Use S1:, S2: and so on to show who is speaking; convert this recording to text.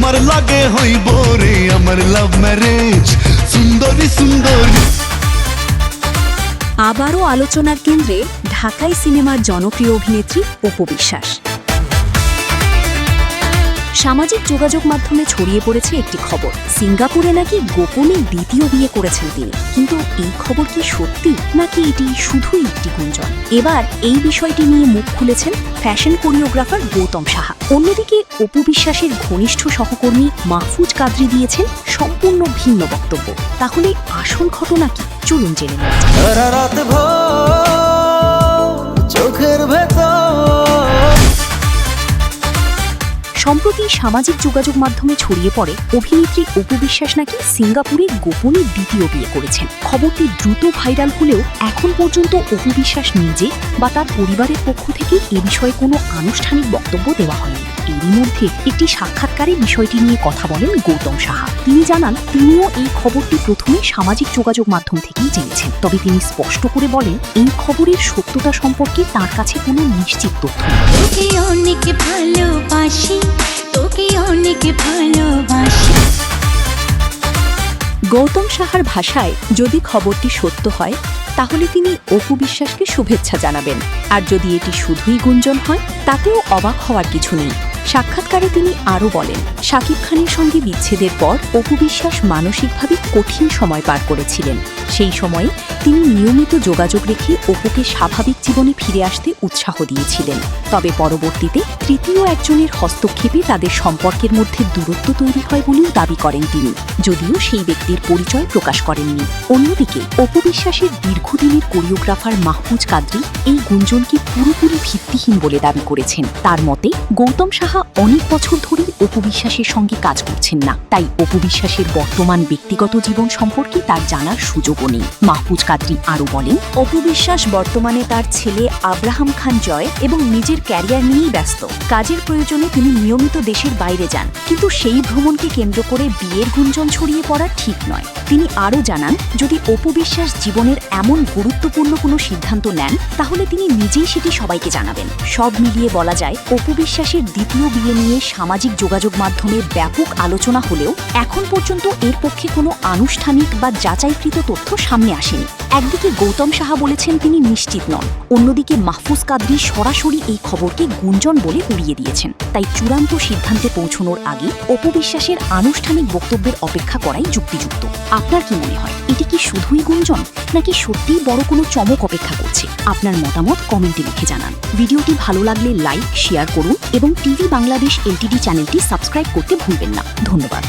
S1: তোমার লাগে হইব রে আমার লাভ ম্যারেজ সুন্দরী সুন্দরী।
S2: আবারও আলোচনার কেন্দ্রে ঢাকাই সিনেমার জনপ্রিয় অভিনেত্রী অপু বিশ্বাস। সামাজিক যোগাযোগ মাধ্যমে ছড়িয়ে পড়েছে একটি খবর, সিঙ্গাপুরে নাকি গোপনে দ্বিতীয় বিয়ে করেছেন তিনি। কিন্তু এই খবর কি সত্যি নাকি এটি শুধুই একটি গুঞ্জন? এবার এই বিষয়টি নিয়ে মুখ খুলেছেন ফ্যাশন কোরিওগ্রাফার গৌতম সাহা। অন্যদিকে অপু বিশ্বাসের ঘনিষ্ঠ সহকর্মী মাহফুজ কাদরি দিয়েছেন সম্পূর্ণ ভিন্ন বক্তব্য। তাহলে আসল ঘটনা কি? চলুন জেনে নেওয়া যাক। সম্প্রতি সামাজিক যোগাযোগ মাধ্যমে ছড়িয়ে পড়ে অভিনেত্রী অপু বিশ্বাস নাকি সিঙ্গাপুরে গোপনে দ্বিতীয় বিয়ে করেছেন। খবরটি দ্রুত ভাইরাল হলেও এখন পর্যন্ত অপু বিশ্বাস নিজে বা তার পরিবারের পক্ষ থেকে এ বিষয়ে কোনো আনুষ্ঠানিক বক্তব্য দেওয়া হয়নি। এরই মধ্যে একটি সাক্ষাৎকারে বিষয়টি নিয়ে কথা বলেন গৌতম সাহা। তিনি জানান তিনিও এই খবরটি প্রথমে সামাজিক যোগাযোগ মাধ্যম থেকেই জেনেছেন। তবে তিনি স্পষ্ট করে বলেন এই খবরের সত্যতা সম্পর্কে তার কাছে কোনো নিশ্চিত তথ্য নেই। গৌতম সাহার ভাষায়, যদি খবরটি সত্য হয় তাহলে তিনি অপু বিশ্বাসকে শুভেচ্ছা জানাবেন, আর যদি এটি শুধুই গুঞ্জন হয় তাতেও অবাক হওয়ার কিছু নেই। সাক্ষাৎকারে তিনি আরও বলেন, শাকিব খানের সঙ্গে বিচ্ছেদের পর অপু বিশ্বাস মানসিকভাবে কঠিন সময় পার করেছিলেন। সেই সময়ে তিনি নিয়মিত যোগাযোগ রেখে অপুকে স্বাভাবিক জীবনে ফিরে আসতে উৎসাহ দিয়েছিলেন। তবে পরবর্তীতে তৃতীয় একজনের হস্তক্ষেপে তাদের সম্পর্কের মধ্যে দূরত্ব তৈরি হয় বলেও দাবি করেন তিনি, যদিও সেই ব্যক্তির পরিচয় প্রকাশ করেননি। অন্যদিকে অপু বিশ্বাসের দীর্ঘদিনের কোরিওগ্রাফার মাহফুজ কাদরি এই গুঞ্জনকে পুরোপুরি ভিত্তিহীন বলে দাবি করেছেন। তার মতে, গৌতম সাহা অনেক বছর ধরেই অপু বিশ্বাসের সঙ্গে কাজ করছেন না, তাই অপু বিশ্বাসের বর্তমান ব্যক্তিগত জীবন সম্পর্কে তার জানার সুযোগও নেই। মাহফুজ কাদরি আরও বলেন, অপু বিশ্বাস বর্তমানে তার ছেলে আব্রাহাম খান জয় এবং নিজের ক্যারিয়ার নিয়েই ব্যস্ত। কাজের প্রয়োজনে তিনি নিয়মিত দেশের বাইরে যান, কিন্তু সেই ভ্রমণকে কেন্দ্র করে বিয়ের গুঞ্জন ছড়িয়ে পড়া ঠিক নয়। তিনি আরও জানান, যদি অপু বিশ্বাস জীবনের এমন গুরুত্বপূর্ণ কোনো সিদ্ধান্ত নেন তাহলে তিনি নিজেই সেটি সবাইকে জানাবেন। সব মিলিয়ে বলা যায়, অপু বিশ্বাসের দ্বিতীয় বিয়ে নিয়ে সামাজিক যোগাযোগ মাধ্যমে ব্যাপক আলোচনা হলেও এখন পর্যন্ত এর পক্ষে কোনো আনুষ্ঠানিক বা যাচাইকৃত তথ্য সামনে আসেনি। একদিকে গৌতম সাহা বলেছেন তিনি নিশ্চিত নন, অন্যদিকে মাহফুজ কাদরি সরাসরি এই খবরকে গুঞ্জন বলে উড়িয়ে দিয়েছেন। তাই চূড়ান্ত সিদ্ধান্তে পৌঁছানোর আগে অপু বিশ্বাসের আনুষ্ঠানিক বক্তব্যের অপেক্ষা করাই যুক্তিযুক্ত। আপনার কি মনে হয়, এটি কি শুধুই গুঞ্জন নাকি সত্যিই বড় কোনো চমক অপেক্ষা করছে? আপনার মতামত কমেন্টে লিখে জানান। ভিডিওটি ভালো লাগলে লাইক, শেয়ার করুন এবং টিভি বাংলাদেশ এলটিডি চ্যানেলটি সাবস্ক্রাইব করতে ভুলবেন না। ধন্যবাদ।